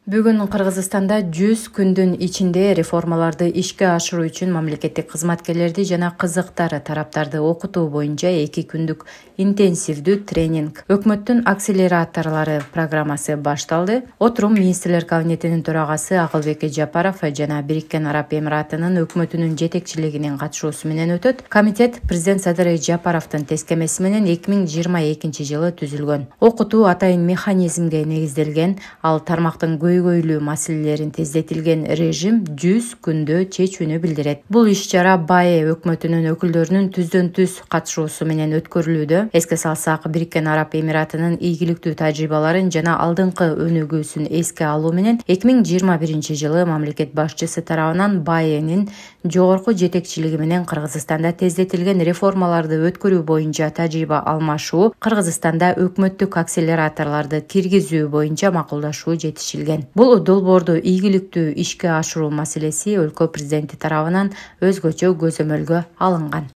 Бүгүн Кыргызстанда 100 күндүн ичинде реформаларды ишке ашыруу үчүн мамлекеттик кызматкерлерди жана кызыктар тараптарды окутуу боюнча 2 күндүк интенсивдүү тренинг өкмөттүн акселераторлору программасы башталды. Отурум министрлер кабинетинин төрагасы Акылбек Жапаров жана Бириккен Араб Эмиратынын өкмөтүнүн жетекчилигинин катышуусу менен өтөт. Комитет президент Садыр Жапаровдун тескемеси менен 2022-жылы түзүлгөн. Окутуу атайын механизмге негизделген, ал тармактын көйгөйлүү маселелерин тездетилген режим 100 күндө чечүүнү билдирет. Бул иш-чара БАЭ өкмөтүнүн өкүлдөрүнүн түздөн-түз катышуусу менен өткөрүлүүдө. Эске салсак, Бириккен Араб Эмиратынын ийгиликтүү тажрыйбаларын жана алдыңкы өнүгүүсүн эске алуу менен 2021-жылы мамлекет башчысы тарабынан БАЭнин жогорку жетекчилиги менен Кыргызстанда тездетилген реформаларды өткөрүү боюнча тажрыйба алмашуу, Кыргызстанда өкмөттүк акселераторлорду киргизүү боюнча макулдашуу жетишилген. Бул долбоорду ийгиликтүү ишке ашыруу маселеси өлкө президенти тарабынан өзгөчө көзөмөлгө алынган.